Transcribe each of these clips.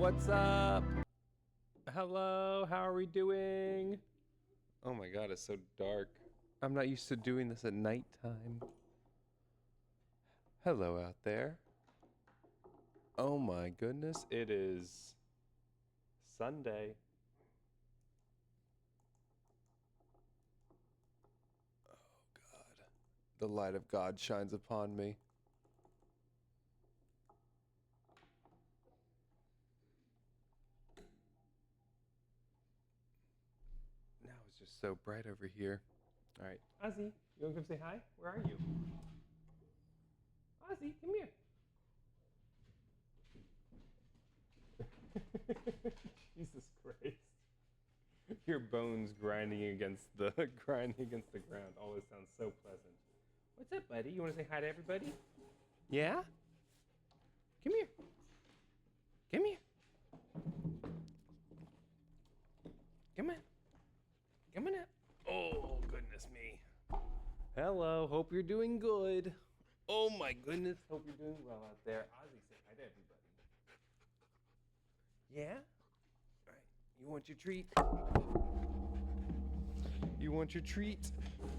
What's up? Hello, how are we doing? Oh my god, it's so dark. I'm not used to doing this at nighttime. Hello out there. Oh my goodness, it is Sunday. Oh god. The light of God shines upon me. Now it's just so bright over here. Alright. Ozzy, you wanna come say hi? Where are you? Ozzy, come here. Jesus Christ. Your bones grinding against the ground always sounds so pleasant. What's up, buddy? You want to say hi to everybody? Yeah? Come here. Come here. Come on. Come on up. Oh, goodness me. Hello. Hope you're doing good. Oh, my goodness. Hope you're doing well out there. Ozzy, say hi to everybody. Yeah? All right. You want your treat? You want your treat? Let's see how this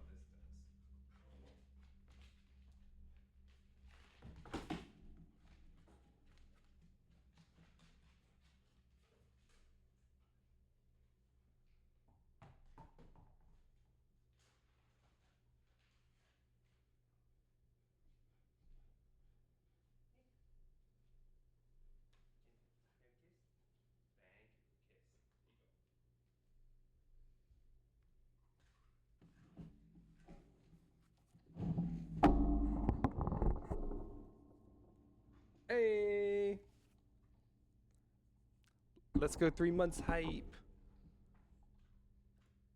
does. Kiss? Thank you. Kiss. There you go. Hey! Let's go 3 months hype.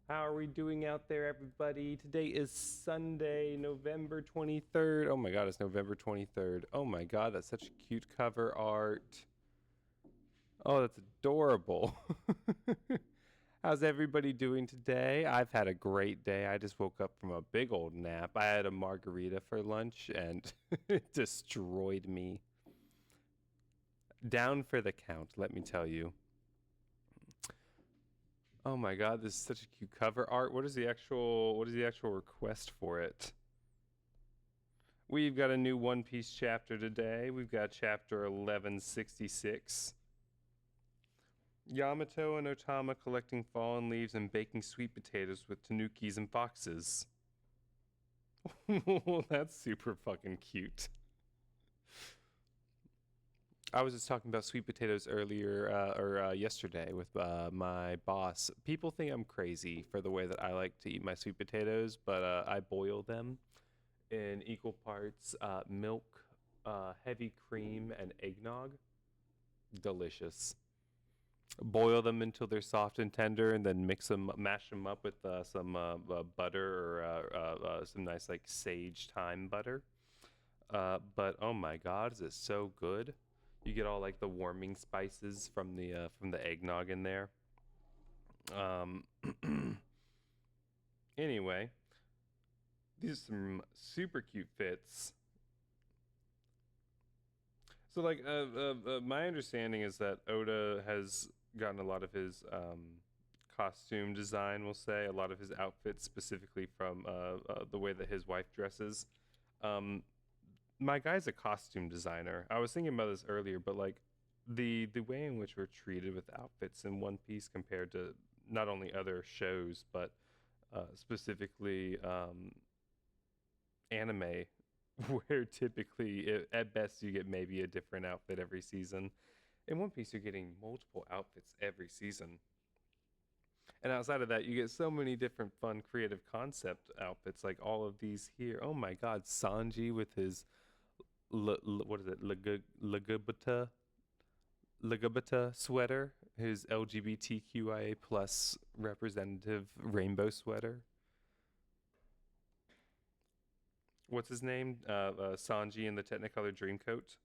How are we doing out there, everybody? Today is Sunday, November 23rd. Oh my god, it's November 23rd. Oh my god, that's such cute cover art. Oh, that's adorable. How's everybody doing today? I've had a great day. I just woke up from a big old nap. I had a margarita for lunch and it destroyed me. Down for the count, let me tell you. Oh my god, this is such a cute cover art. What is the actual request for it? We've got a new One Piece chapter today. We've got chapter 1166. Yamato and Otama collecting fallen leaves and baking sweet potatoes with tanukis and foxes. That's super fucking cute. I was just talking about sweet potatoes earlier, or yesterday with my boss. People think I'm crazy for the way that I like to eat my sweet potatoes, but I boil them in equal parts milk, heavy cream, and eggnog. Delicious. Boil them until they're soft and tender, and then mash them up with some butter or some nice like sage thyme butter. But oh my god, is it so good? You get all like the warming spices from the eggnog in there. Um, anyway, these are some super cute fits. So like, my understanding is that Oda has gotten a lot of his costume design. We'll say a lot of his outfits specifically from the way that his wife dresses. Um, my guy's a costume designer. I was thinking about this earlier, but like the way in which we're treated with outfits in One Piece compared to not only other shows but specifically anime, where typically at best you get maybe a different outfit every season. In One Piece, you're getting multiple outfits every season. And outside of that, you get so many different fun, creative concept outfits, like all of these here. Oh my God, Sanji with his what is it, Lagubata sweater, his LGBTQIA plus representative rainbow sweater. What's his name? Sanji in the Technicolor Dreamcoat.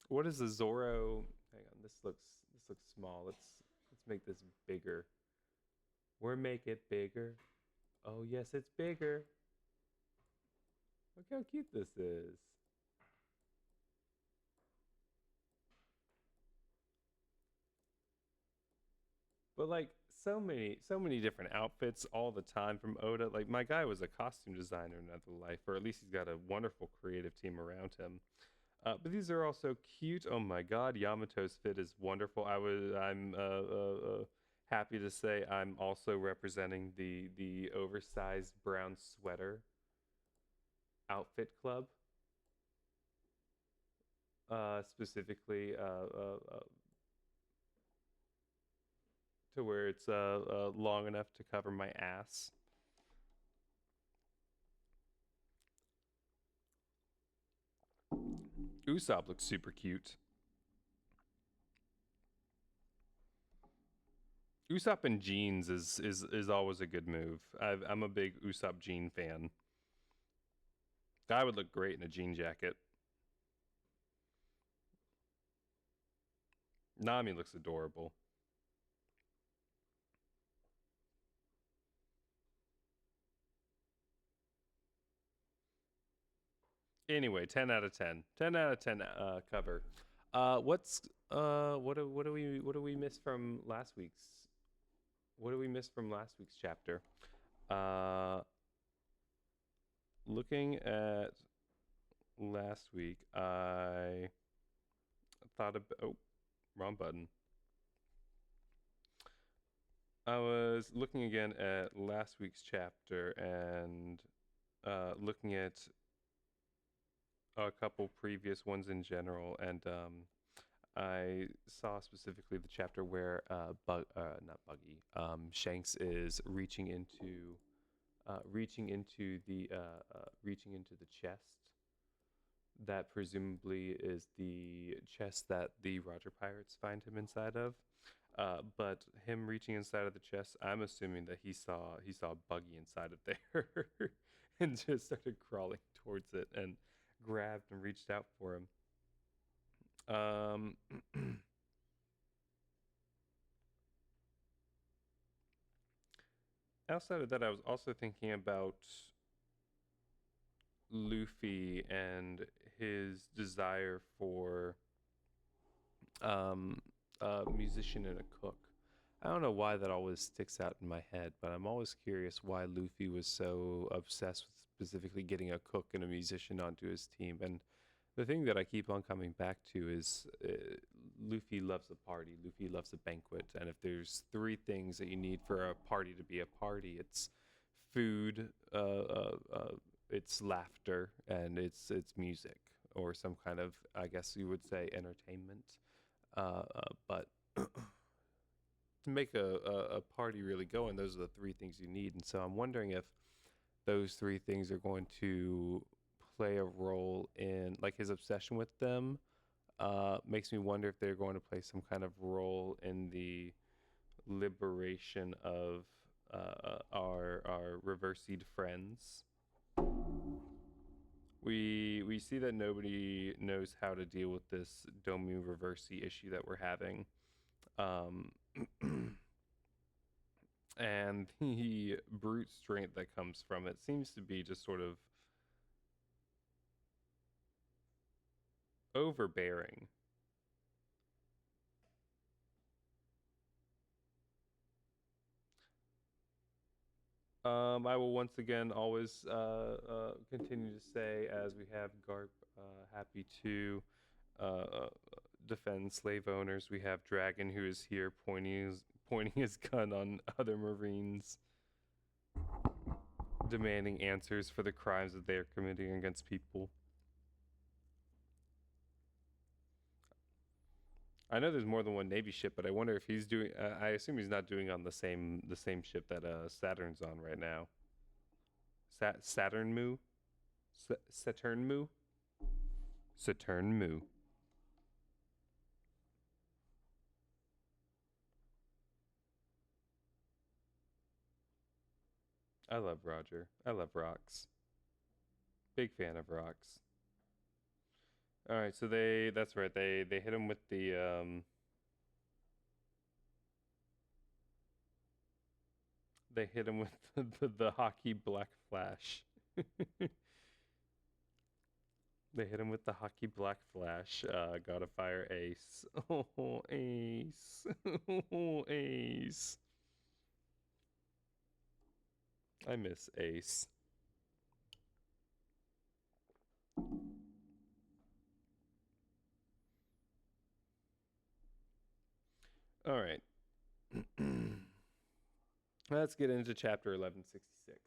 What is the Zoro? Hang on, this looks small. Let's make this bigger. We're make it bigger. Oh yes, it's bigger. Look how cute this is. But like so many different outfits all the time from Oda. Like my guy was a costume designer in another life, or at least he's got a wonderful creative team around him. But these are also cute. Oh my God, Yamato's fit is wonderful. I'm happy to say I'm also representing the oversized brown sweater outfit club. Specifically to where it's long enough to cover my ass. Usopp looks super cute. Usopp in jeans is always a good move. I'm a big Usopp jean fan. Guy would look great in a jean jacket. Nami looks adorable. Anyway, 10 out of 10. 10 out of 10 cover. What's what do we miss from last week's what do we miss from last week's chapter? Uh Looking at last week, I thought of wrong button. I was looking again at last week's chapter and looking at a couple previous ones in general, and I saw specifically the chapter where not Buggy, Shanks is reaching into the chest that presumably is the chest that the Roger Pirates find him inside of. But him reaching inside of the chest, I'm assuming that he saw Buggy inside of there, and just started crawling towards it and grabbed and reached out for him. Um, Outside of that, I was also thinking about Luffy and his desire for a musician and a cook. I don't know why that always sticks out in my head, but I'm always curious why Luffy was so obsessed with specifically getting a cook and a musician onto his team. And the thing that I keep on coming back to is Luffy loves a party. Luffy loves a banquet. And if there's three things that you need for a party to be a party, it's food, it's laughter, and it's music or some kind of, I guess you would say, entertainment. But to make a party really go, and those are the three things you need. And so I'm wondering if those three things are going to play a role in like his obsession with them. Makes me wonder if they're going to play some kind of role in the liberation of our reversied friends. We see that nobody knows how to deal with this Domu reversey issue that we're having. Um, and the brute strength that comes from it seems to be just sort of overbearing. I will once again always continue to say, as we have Garp happy to defend slave owners, we have Dragon who is here pointing his gun on other Marines, demanding answers for the crimes that they are committing against people. I know there's more than one Navy ship, but I wonder if he's doing. I assume he's not doing on the same ship that Saturn's on right now. Saturn Moo, Saturn Moo, Saturn Moo. I love Roger. I love rocks. Big fan of rocks. All right, so that's right. They hit him with the they hit him with the hockey black flash. They hit him with the hockey black flash. God of Fire Ace. Oh, Ace. Oh, Ace. I miss Ace. All right. Let's get into chapter 1166.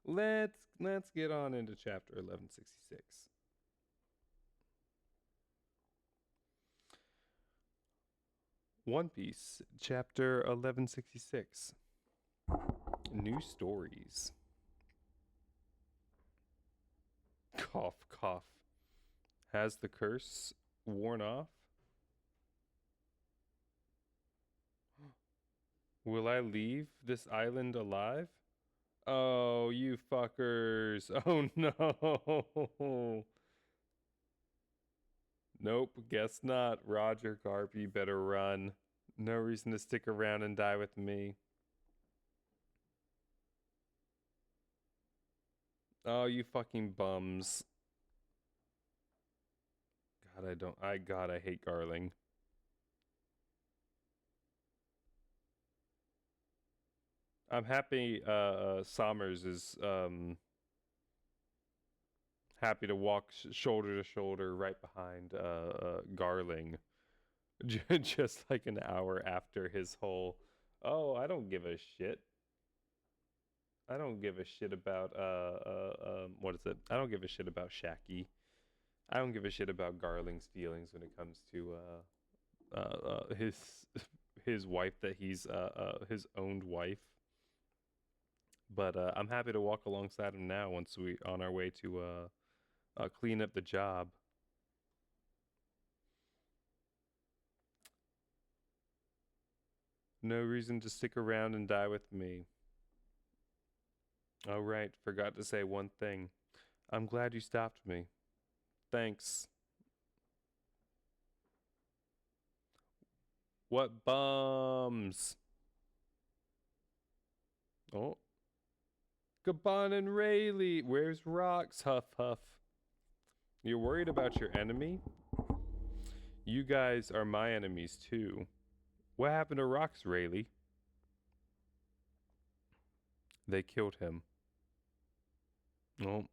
Let's get on into chapter 1166. One Piece, chapter 1166. New stories. Cough, cough. Has the curse worn off? Will I leave this island alive? Oh, you fuckers. Oh no. Nope, guess not. Roger, Garp, you better run. No reason to stick around and die with me. Oh, you fucking bums. God, I hate Garling. I'm happy Sommers is happy to walk shoulder to shoulder right behind Garling. Just like an hour after his whole, oh, I don't give a shit. I don't give a shit about what is it? I don't give a shit about Shaki. I don't give a shit about Garling's feelings when it comes to his his wife that he's his owned wife. But I'm happy to walk alongside him now once we on our way to clean up the job. No reason to stick around and die with me. Oh right, forgot to say one thing. I'm glad you stopped me. Thanks. What bums? Oh. Gabon and Rayleigh. Where's Rocks, Huff Huff? You're worried about your enemy? You guys are my enemies too. What happened to Rocks, Rayleigh? They killed him. Oh.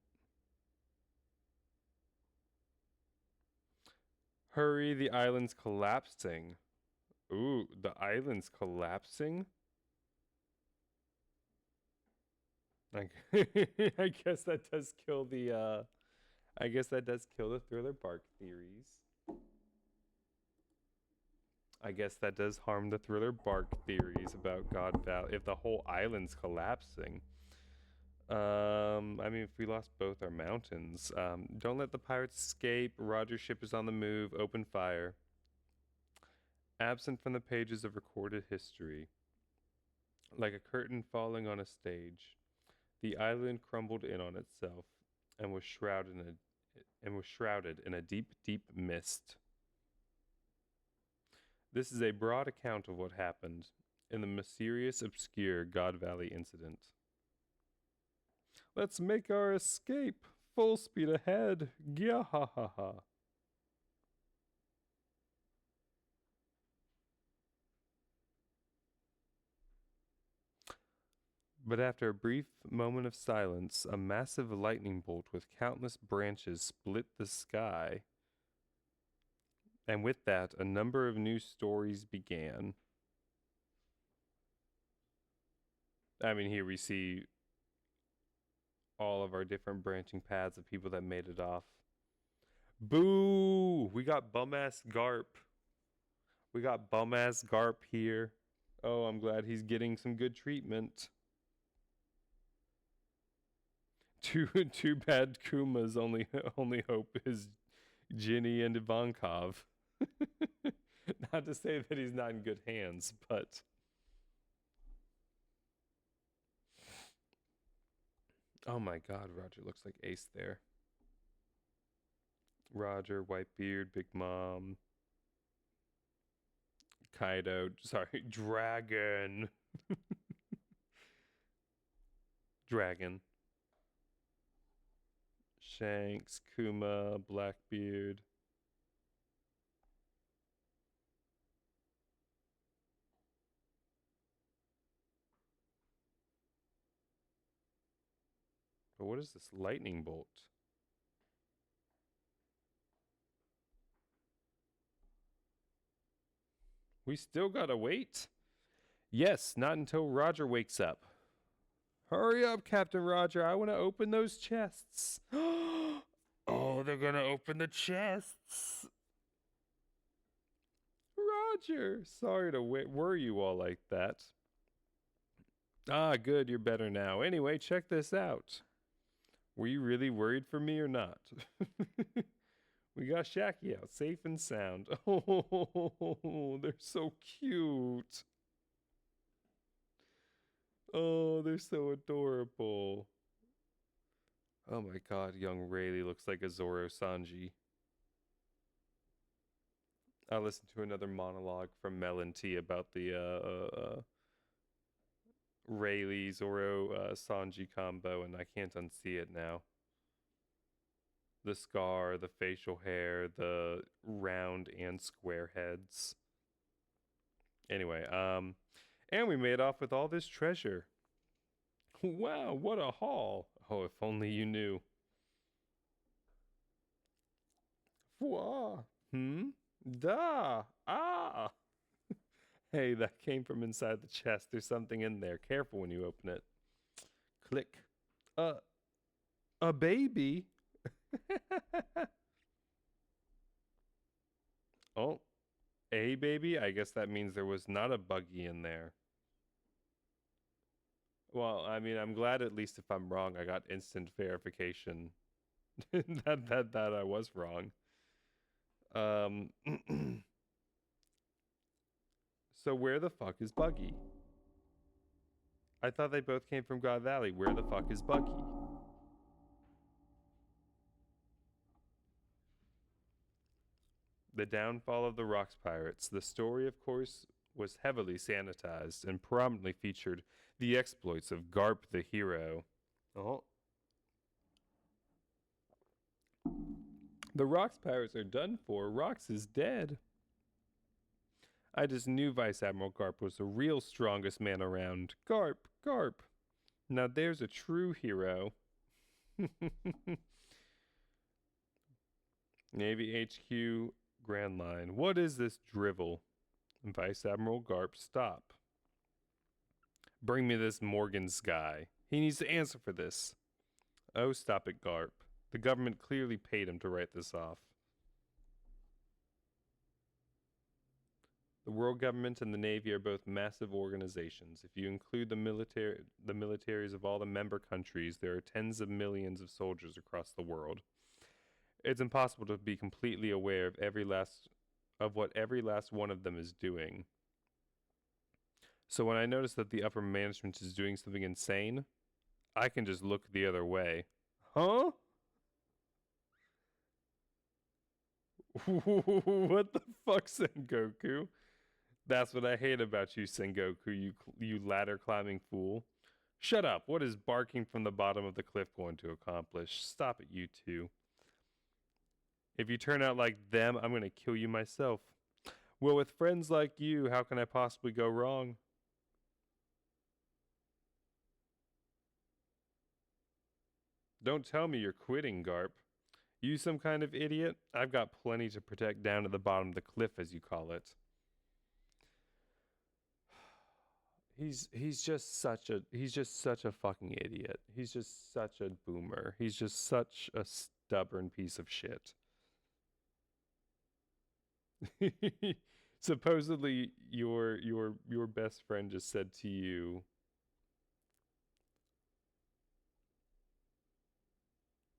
Hurry, the island's collapsing. Ooh, the island's collapsing? Like, I guess that does kill the I guess that does kill the Thriller Bark theories. I guess that does harm the Thriller Bark theories about God Valley if the whole island's collapsing. I mean, if we lost both our mountains, don't let the pirates escape. Roger's ship is on the move. Open fire. Absent from the pages of recorded history, like a curtain falling on a stage, the island crumbled in on itself and was shrouded in a deep, deep mist. This is a broad account of what happened in the mysterious, obscure God Valley incident. Let's make our escape. Full speed ahead. Gya ha ha ha. But after a brief moment of silence, a massive lightning bolt with countless branches split the sky. And with that, a number of new stories began. I mean, here we see all of our different branching paths of people that made it off. Boo! We got bum-ass Garp. We got bum-ass Garp here. Oh, I'm glad he's getting some good treatment. Too bad Kuma's only hope is Ginny and Ivankov. Not to say that he's not in good hands, but oh my god, Roger looks like Ace there. Roger, Whitebeard, Big Mom, Kaido, sorry, Dragon. Dragon. Shanks, Kuma, Blackbeard. But what is this lightning bolt? We still gotta wait. Yes, not until Roger wakes up. Hurry up, Captain Roger. I want to open those chests. Oh, they're gonna open the chests. Roger, sorry to worry you all like that. Ah, good, you're better now. Anyway, check this out. Were you really worried for me or not? We got Shacky out, safe and sound. Oh, they're so cute. Oh, they're so adorable. Oh my god, young Rayleigh looks like a Zoro Sanji. I listened to another monologue from Mel and T about the Rayleigh Zoro Sanji combo, and I can't unsee it now. The scar, the facial hair, the round and square heads. Anyway, and we made off with all this treasure. Wow, what a haul. Oh, if only you knew. Fwa. Da. Ah. Hey, that came from inside the chest. There's something in there. Careful when you open it. Click. A baby? Oh, a baby? I guess that means there was not a buggy in there. Well, I mean, I'm glad at least if I'm wrong, I got instant verification that I was wrong. So where the fuck is Buggy? I thought they both came from God Valley. Where the fuck is Buggy? The downfall of the Rocks Pirates. The story, of course, was heavily sanitized and prominently featured the exploits of Garp the hero. Oh. The Rocks Pirates are done for. Rocks is dead. I just knew Vice Admiral Garp was the real strongest man around. Garp, Garp. Now there's a true hero. Navy HQ, Grand Line. What is this drivel? Vice Admiral Garp, stop. Bring me this Morgan's guy. He needs to answer for this. Oh, stop it, Garp. The government clearly paid him to write this off. The world government and the Navy are both massive organizations. If you include the militaries of all the member countries, there are tens of millions of soldiers across the world. It's impossible to be completely aware of what every last one of them is doing. So when I notice that the upper management is doing something insane, I can just look the other way. Huh? What the fuck, Sengoku? That's what I hate about you, Sengoku, you ladder climbing fool. Shut up. What is barking from the bottom of the cliff going to accomplish? Stop it, you two. If you turn out like them, I'm going to kill you myself. Well, with friends like you, how can I possibly go wrong? Don't tell me you're quitting, Garp. You some kind of idiot? I've got plenty to protect down to the bottom of the cliff, as you call it. He's just such a fucking idiot. He's just such a boomer. He's just such a stubborn piece of shit. Supposedly your best friend just said to you,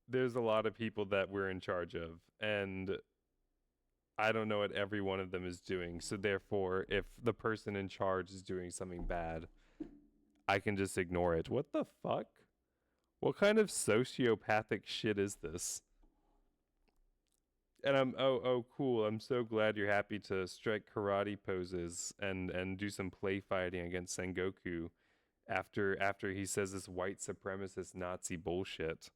there's a lot of people that we're in charge of, and I don't know what every one of them is doing. So therefore, if the person in charge is doing something bad, I can just ignore it. What the fuck? What kind of sociopathic shit is this? And oh cool. I'm so glad you're happy to strike karate poses and do some play fighting against Sengoku after he says this white supremacist Nazi bullshit.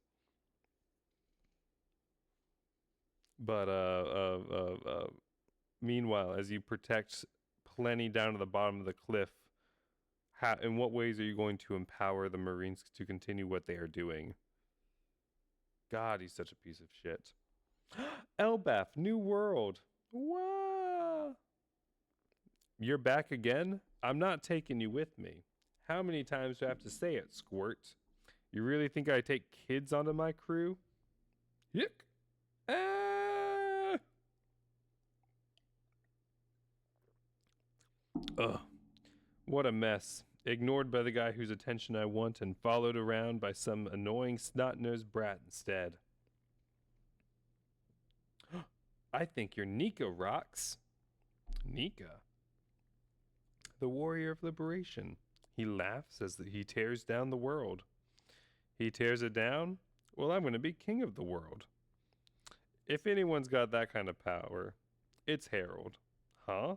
But meanwhile, as you protect plenty down to the bottom of the cliff, in what ways are you going to empower the Marines to continue what they are doing? God, he's such a piece of shit. Elbaf, New World. Wow. You're back again? I'm not taking you with me. How many times do I have to say it, Squirt? You really think I take kids onto my crew? Yick. Ah! Ugh. What a mess. Ignored by the guy whose attention I want and followed around by some annoying snot-nosed brat instead. I think your Nika rocks. Nika? The warrior of liberation. He laughs as he tears down the world. He tears it down? Well, I'm going to be king of the world. If anyone's got that kind of power, it's Harold. Huh?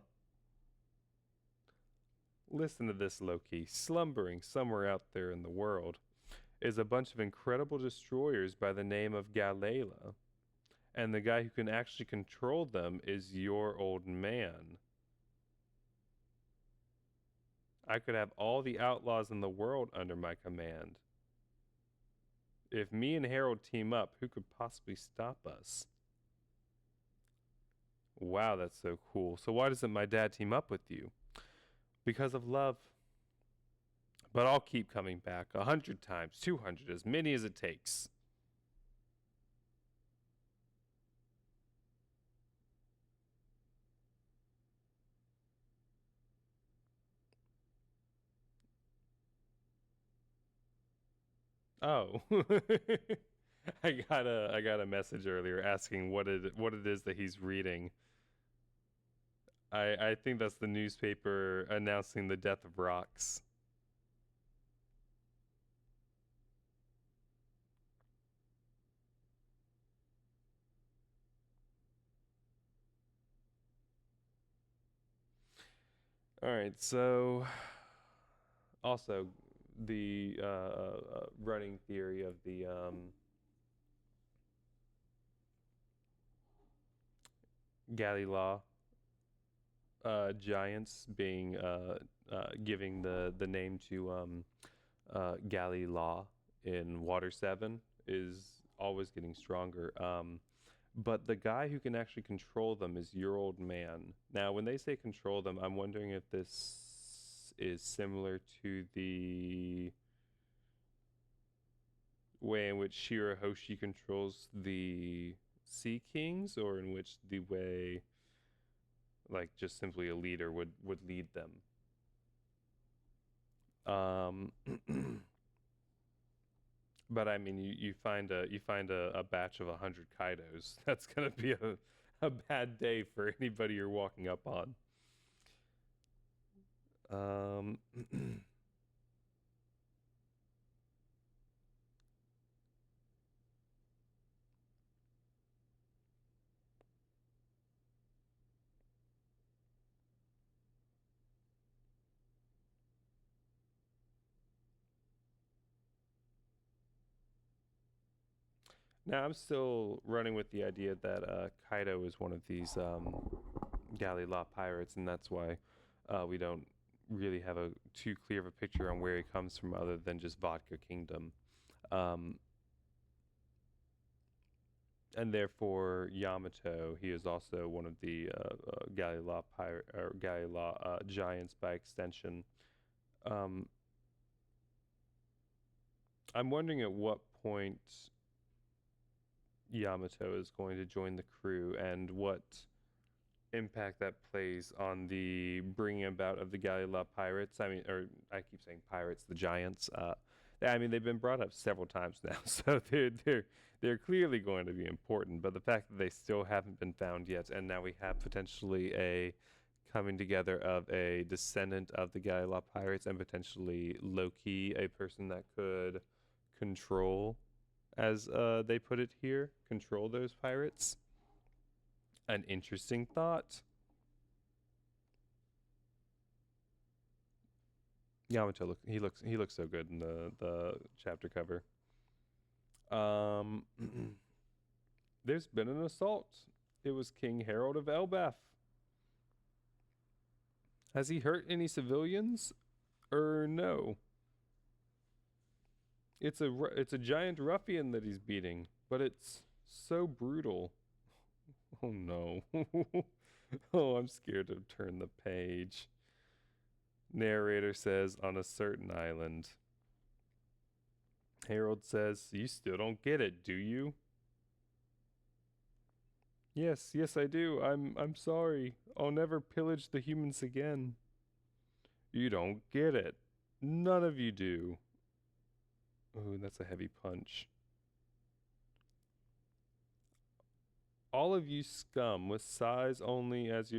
Listen to this, Loki. Slumbering somewhere out there in the world is a bunch of incredible destroyers by the name of Galela. And the guy who can actually control them is your old man. I could have all the outlaws in the world under my command. If me and Harold team up, who could possibly stop us? Wow, that's so cool. So why doesn't my dad team up with you? Because of love. But I'll keep coming back 100 times, 200, as many as it takes. Oh. I got a message earlier asking what it is that he's reading. I think that's the newspaper announcing the death of Rox. All right, so also the running theory of the galley law giants being giving the name to galley law in Water 7 is always getting stronger. But the guy who can actually control them is your old man. Now, when they say control them, I'm wondering if this is similar to the way in which Shirahoshi controls the Sea Kings, or in which the way, like, just simply a leader would lead them. But I mean, you find a batch of 100 Kaidos. That's gonna be a bad day for anybody you're walking up on. Um, Now I'm still running with the idea that Kaido is one of these galley law pirates, and that's why we don't really have a too clear of a picture on where he comes from, other than just Vodka Kingdom. Um, and therefore Yamato, he is also one of the galley law pirate or galley law giants by extension. Um, I'm wondering at what point Yamato is going to join the crew and what impact that plays on the bringing about of the Galila pirates. I mean, or I keep saying pirates, the giants. I mean, they've been brought up several times now, so they're clearly going to be important. But the fact that they still haven't been found yet, and now we have potentially a coming together of a descendant of the Galila pirates, and potentially Loki, a person that could control, as they put it here, control those pirates. An interesting thought. Yamato he looks so good in the chapter cover. Um There's been an assault. It was King Harold of Elbaf. Has he hurt any civilians? No. It's a giant ruffian that he's beating, but it's so brutal. Oh no. Oh, I'm scared to turn the page. Narrator says, on a certain island. Harold says, you still don't get it, do you? Yes, I do. I'm sorry. I'll never pillage the humans again. You don't get it. None of you do. Ooh, that's a heavy punch. All of you scum with size only as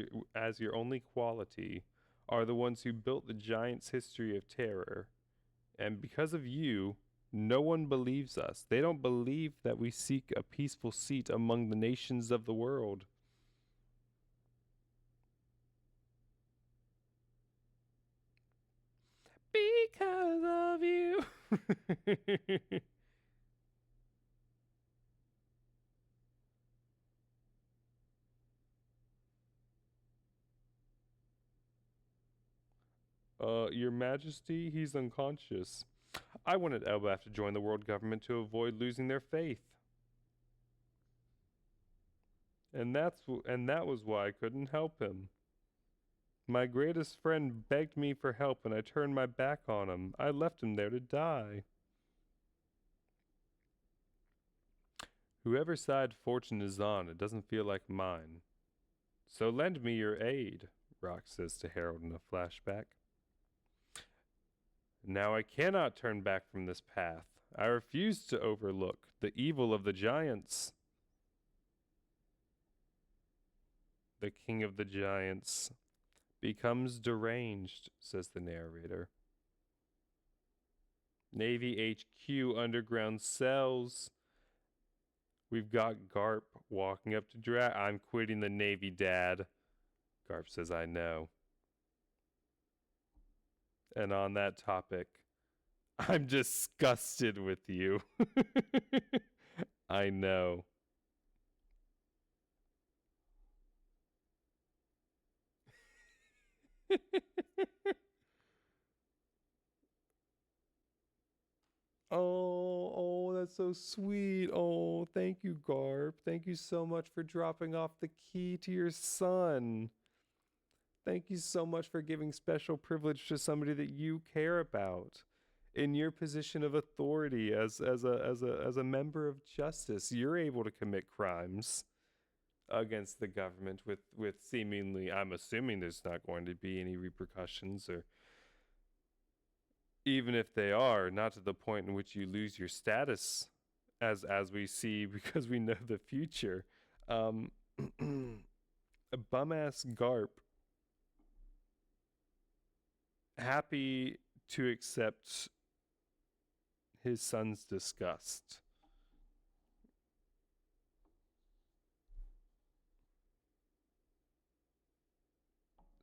your only quality are the ones who built the giant's history of terror. And because of you, no one believes us. They don't believe that we seek a peaceful seat among the nations of the world. Because of you. Your Majesty, he's unconscious. I wanted Elbaf to join the world government to avoid losing their faith. And that was why I couldn't help him. My greatest friend begged me for help and I turned my back on him. I left him there to die. Whoever side fortune is on, it doesn't feel like mine. So lend me your aid, Rock says to Harold in a flashback. Now I cannot turn back from this path. I refuse to overlook the evil of the giants. The king of the giants becomes deranged, says the narrator. Navy HQ underground cells. We've got Garp walking up to I'm quitting the Navy, Dad. Garp says, I know. And on that topic, I'm disgusted with you. I know. Oh, that's so sweet. Oh, thank you, Garp. Thank you so much for dropping off the key to your son. Thank you so much for giving special privilege to somebody that you care about. In your position of authority as a member of justice, you're able to commit crimes against the government with seemingly, I'm assuming there's not going to be any repercussions, or even if they are, not to the point in which you lose your status, as we see, because we know the future. A bum ass Garp, happy to accept his son's disgust.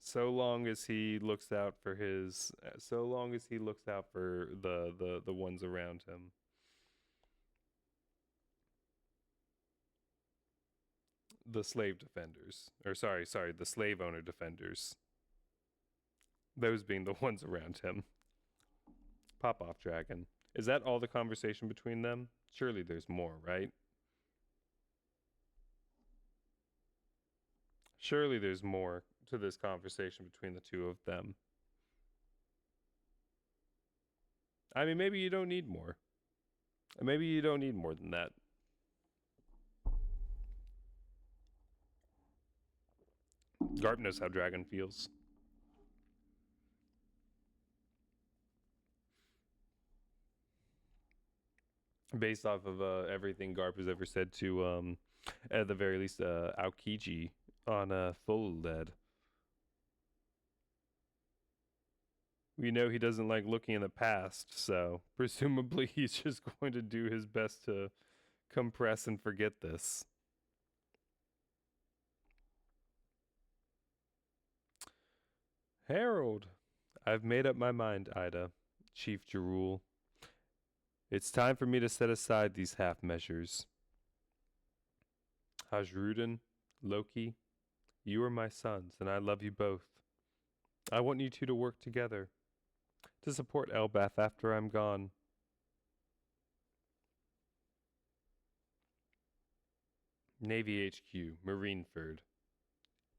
So long as he looks out for the ones around him. The slave defenders, or sorry, the slave owner defenders. Those being the ones around him. Pop off, dragon. Is that all the conversation between them? Surely there's more, right? Surely there's more to this conversation between the two of them. I mean, maybe you don't need more. Maybe you don't need more than that. Garp knows how dragon feels. Based off of everything Garp has ever said to, at the very least, Aokiji on Full Dead. We know he doesn't like looking in the past, so presumably he's just going to do his best to compress and forget this. Harold, I've made up my mind, Ida, Chief Jarul. It's time for me to set aside these half measures. Hajrudin, Loki, you are my sons, and I love you both. I want you two to work together to support Elbath after I'm gone. Navy HQ, Marineford.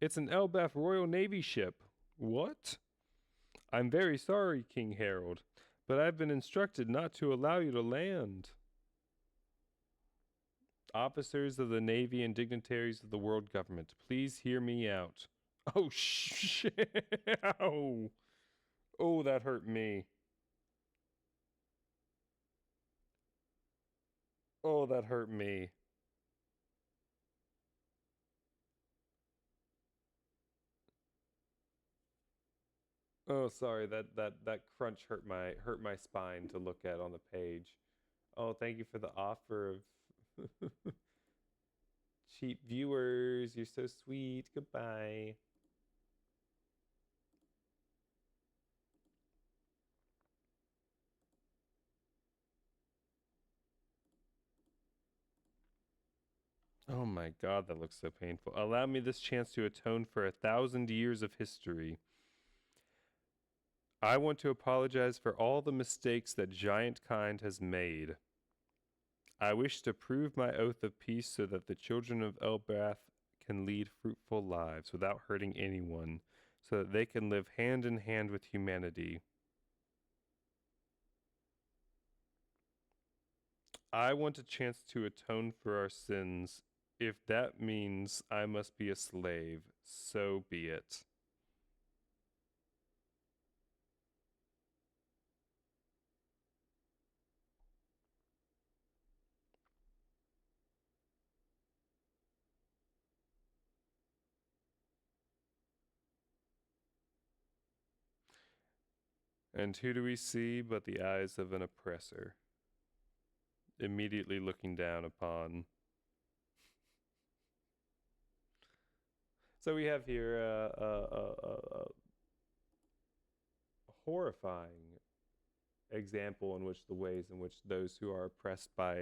It's an Elbath Royal Navy ship. What? I'm very sorry, King Harold, but I've been instructed not to allow you to land. Officers of the Navy and dignitaries of the world government, please hear me out. Oh, shit. Ow. Oh, that hurt me. Oh, that hurt me. Oh, sorry. That crunch hurt my spine to look at on the page. Oh, thank you for the offer of cheap viewers. You're so sweet. Goodbye. Oh my god, that looks so painful. Allow me this chance to atone for 1,000 years of history. I want to apologize for all the mistakes that giant kind has made. I wish to prove my oath of peace so that the children of Elbath can lead fruitful lives without hurting anyone, so that they can live hand in hand with humanity. I want a chance to atone for our sins. If that means I must be a slave, so be it. And who do we see but the eyes of an oppressor, immediately looking down upon. So we have here a horrifying example in which the ways in which those who are oppressed by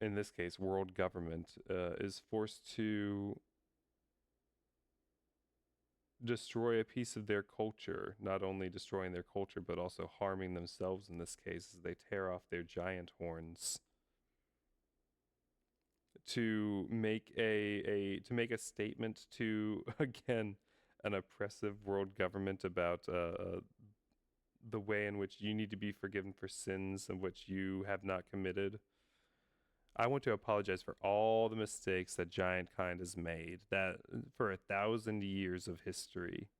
in this case, world government, is forced to destroy a piece of their culture, not only destroying their culture, but also harming themselves in this case as they tear off their giant horns to make a statement to again an oppressive world government about the way in which you need to be forgiven for sins in which you have not committed. I want to apologize for all the mistakes that giant kind has made, that for 1,000 years of history.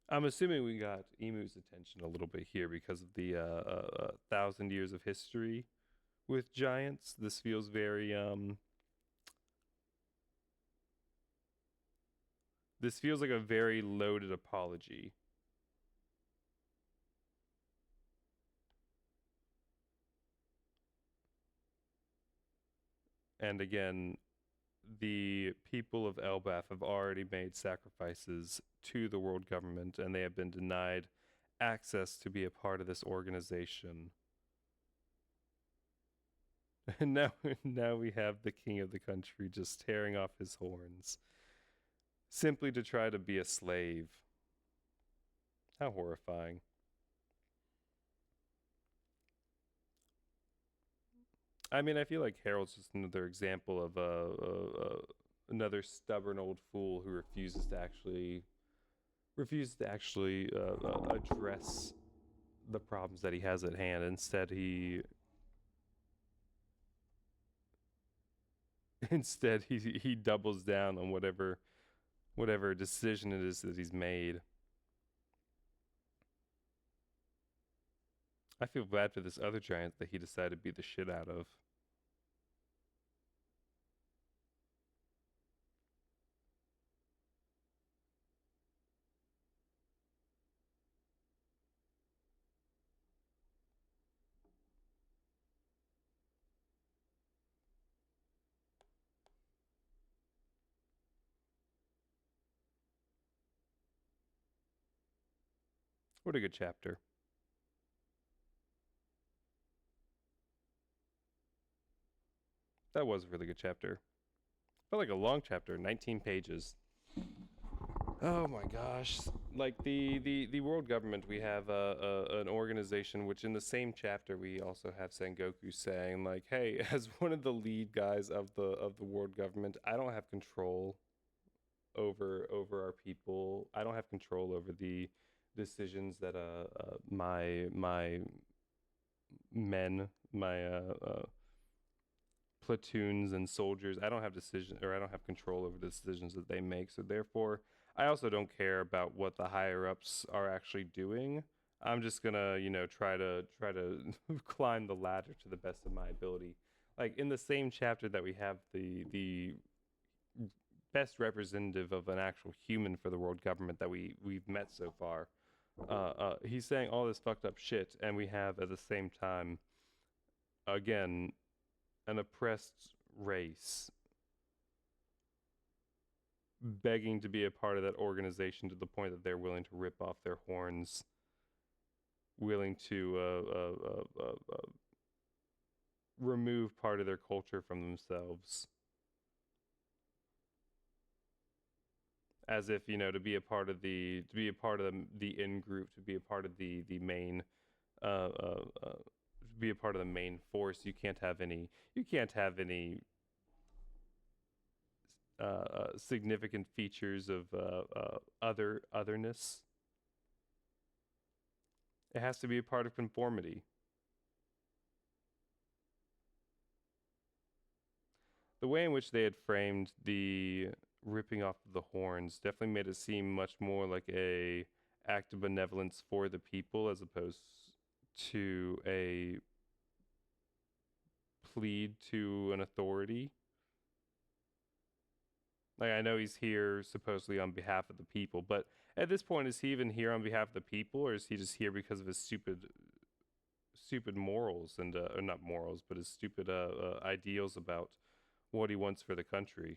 I'm assuming we got Emu's attention a little bit here because of the 1,000 years of history with giants. This feels very this feels like a very loaded apology. And again, the people of Elbath have already made sacrifices to the world government, and they have been denied access to be a part of this organization. And now we have the king of the country just tearing off his horns, simply to try to be a slave. How horrifying. I mean, I feel like Harold's just another example of another stubborn old fool who refuses to actually address the problems that he has at hand. Instead he doubles down on whatever decision it is that he's made. I feel bad for this other giant that he decided to beat the shit out of. What a good chapter. That was a really good chapter. Felt like a long chapter, 19 pages. Oh my gosh! Like the world government, we have an organization which, in the same chapter, we also have Sengoku saying like, "Hey, as one of the lead guys of the world government, I don't have control over our people. I don't have control over the decisions that my men, my platoons and soldiers. I don't have decision or I don't have control over the decisions that they make. So therefore, I also don't care about what the higher ups are actually doing. I'm just gonna, try to climb the ladder to the best of my ability. Like in the same chapter that we have the best representative of an actual human for the world government that we've met so far. He's saying all this fucked up shit, and we have at the same time, again, an oppressed race begging to be a part of that organization to the point that they're willing to rip off their horns, willing to remove part of their culture from themselves, as if to be a part of the in group, to be a part of the main uh, uh, uh, to be a part of the main force. You can't have any significant features of otherness. It has to be a part of conformity. The way in which they had framed the ripping off of the horns definitely made it seem much more like a act of benevolence for the people as opposed to a plead to an authority. Like, I know he's here supposedly on behalf of the people, but at this point, is he even here on behalf of the people, or is he just here because of his stupid morals and or not morals, but his stupid ideals about what he wants for the country?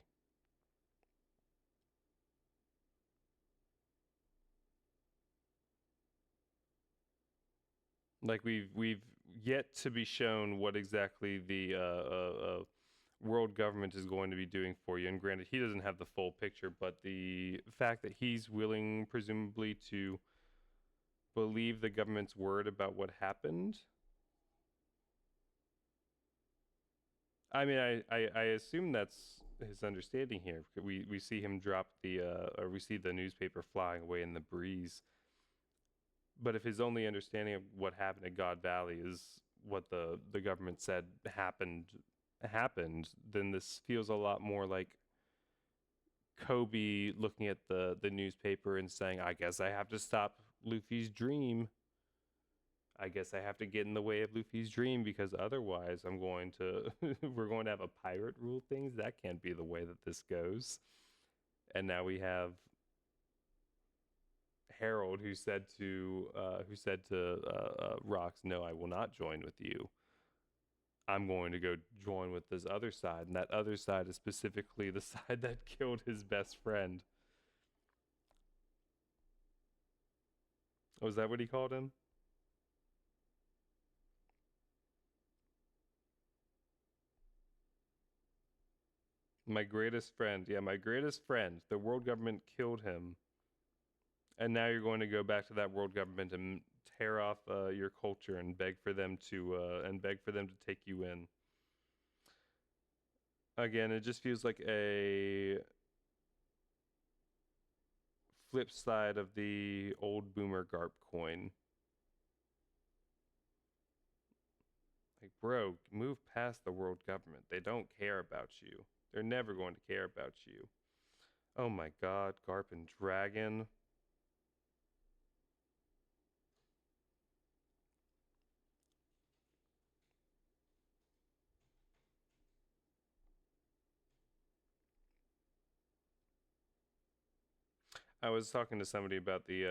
Like we've yet to be shown what exactly the world government is going to be doing for you. And granted, he doesn't have the full picture, but the fact that he's willing, presumably, to believe the government's word about what happened. I mean, I assume that's his understanding here. We see him drop or we see the newspaper flying away in the breeze. But if his only understanding of what happened at God Valley is what the government said happened, then this feels a lot more like Kobe looking at the newspaper and saying, "I guess I have to stop Luffy's dream. I guess I have to get in the way of Luffy's dream because otherwise I'm going to we're going to have a pirate rule things. That can't be the way that this goes." And now we have Harold who said to Rocks, "No, I will not join with you. I'm going to go join with this other side." And that other side is specifically the side that killed his best friend. Was that what he called him? My greatest friend. Yeah, my greatest friend. The world government killed him. And now you're going to go back to that world government and tear off your culture and beg for them to take you in. Again, it just feels like a flip side of the old boomer Garp coin. Like, bro, move past the world government. They don't care about you. They're never going to care about you. Oh my god, Garp and Dragon. I was talking to somebody about the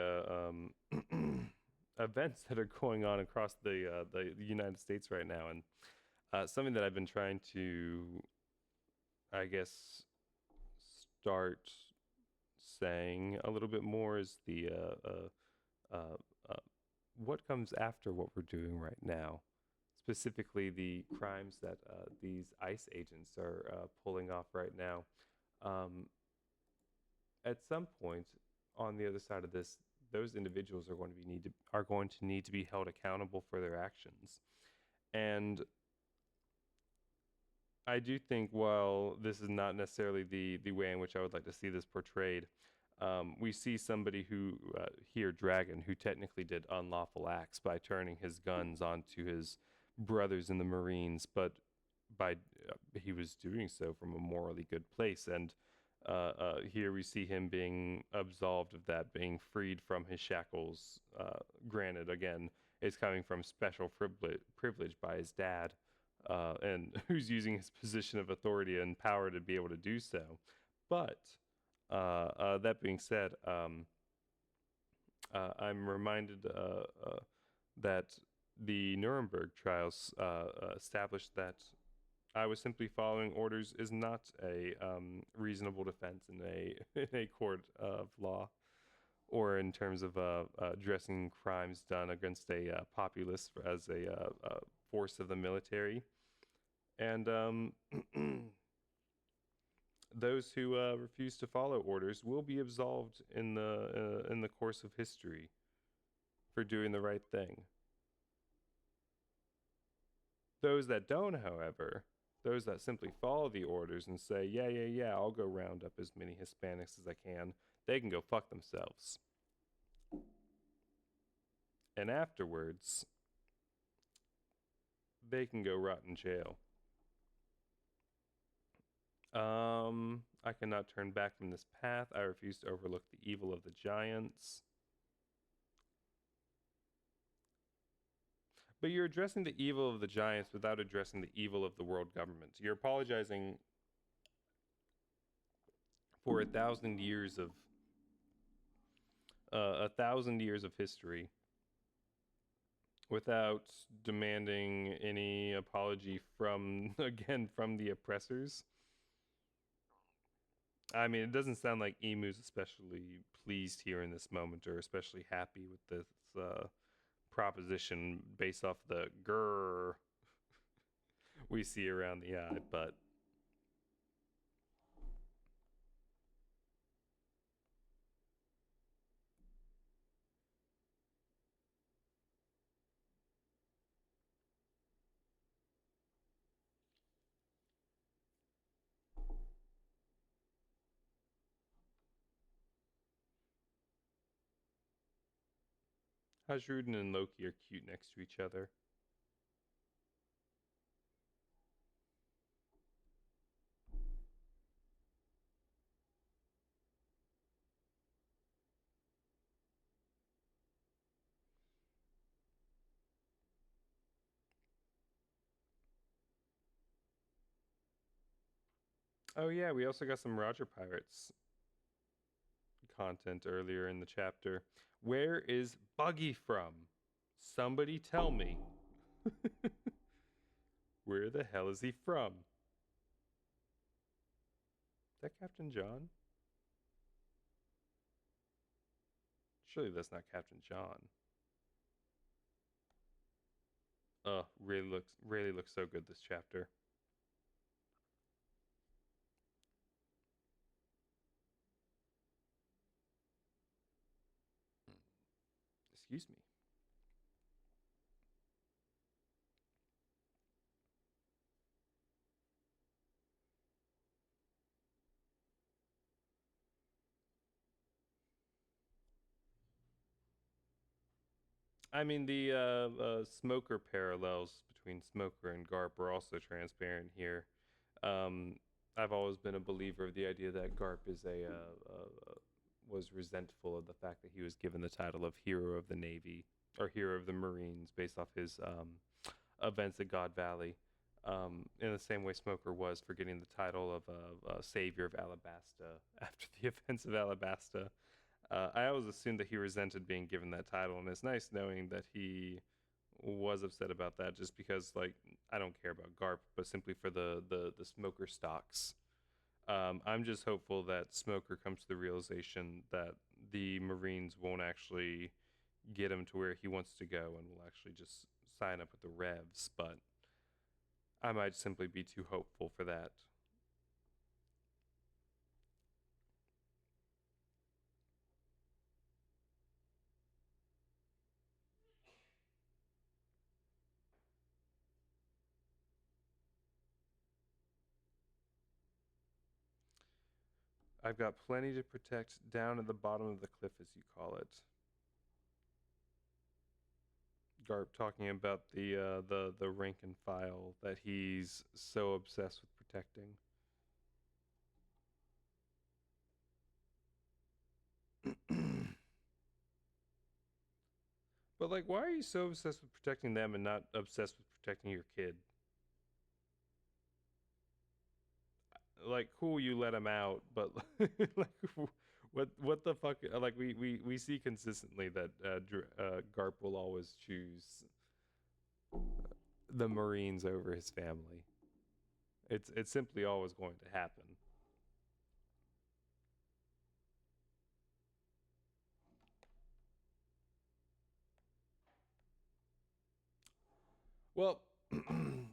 events that are going on across the United States right now, and something that I've been trying to, I guess, start saying a little bit more is the uh, uh, what comes after what we're doing right now. specifically the crimes that these ICE agents are pulling off right now. Um, at some point, on the other side of this, those individuals are going to need to be held accountable for their actions. And I do think, while this is not necessarily the way in which I would like to see this portrayed, we see somebody who, here, Dragon, who technically did unlawful acts by turning his guns onto his brothers in the Marines, but by he was doing so from a morally good place. And here we see him being absolved of that, being freed from his shackles. Granted, again, it's coming from special privilege by his dad, and who's using his position of authority and power to be able to do so. But that being said, I'm reminded that the Nuremberg trials established that I was simply following orders is not a reasonable defense in a in a court of law, or in terms of addressing crimes done against a populace as a force of the military. And those who refuse to follow orders will be absolved in the course of history for doing the right thing. Those that don't, however, those that simply follow the orders and say, yeah, yeah, yeah, I'll go round up as many Hispanics as I they can go fuck themselves. And afterwards, they can go rot in jail. I cannot turn back from this path. I refuse to overlook the evil of the giants. But you're addressing the evil of the giants without addressing the evil of the world government. You're apologizing for 1,000 years of 1,000 years of history without demanding any apology from, again, from the oppressors. I mean, it doesn't sound like Emu's especially pleased here in this moment, or especially happy with this proposition based off the grrr we see around the eye, but Hajrudin and Loki are cute next to each other. Oh yeah, we also got some Roger Pirates content earlier in the chapter. Where is Buggy from? Somebody tell me. Where the hell is he from? Is that Captain John? Surely that's not Captain John. Really looks so good this chapter. Excuse me. I mean, the Smoker parallels between Smoker and Garp are also transparent here. Um, I've always been a believer of the idea that Garp is was resentful of the fact that he was given the title of Hero of the Navy, or Hero of the Marines, based off his events at God Valley. In the same way Smoker was for getting the title of Savior of Alabasta after the events of Alabasta. I always assumed that he resented being given that title, and it's nice knowing that he was upset about that, just because, like, I don't care about Garp, but simply for the Smoker stocks. I'm just hopeful that Smoker comes to the realization that the Marines won't actually get him to where he wants to go, and will actually just sign up with the Revs. But I might simply be too hopeful for that. I've got plenty to protect down at the bottom of the cliff, as you call it. Garp talking about the rank and file that he's so obsessed with protecting. But like, why are you so obsessed with protecting them and not obsessed with protecting your kid? Like, cool, you let him out, but like, what the fuck? Like, we see consistently that Garp will always choose the Marines over his family. It's simply always going to happen. Well,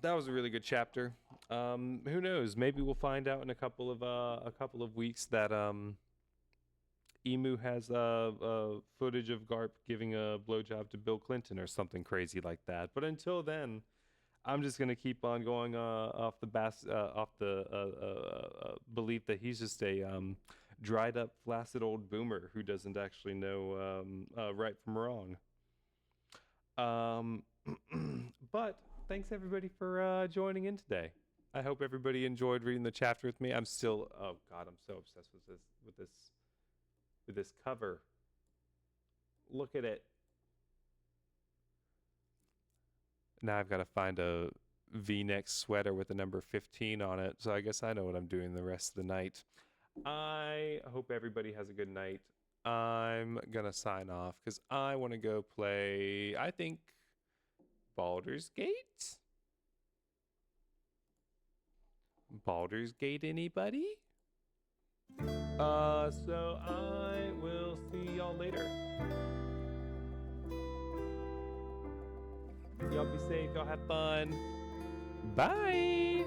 that was a really good chapter. Who knows? Maybe we'll find out in a couple of weeks that Emu has footage of Garp giving a blowjob to Bill Clinton or something crazy like that. But until then, I'm just gonna keep on going off the belief that he's just a dried up, flaccid old boomer who doesn't actually know right from wrong. But thanks everybody for joining in today. I hope everybody enjoyed reading the chapter with me. I'm still, oh god, I'm so obsessed with this cover. Look at it. Now I've got to find a V-neck sweater with the number 15 on it, so I guess I know what I'm doing the rest of the night. I hope everybody has a good night. I'm gonna sign off because I want to go play, I think, Baldur's Gate? Baldur's Gate, anybody? So I will see y'all later. Y'all be safe, y'all have fun. Bye!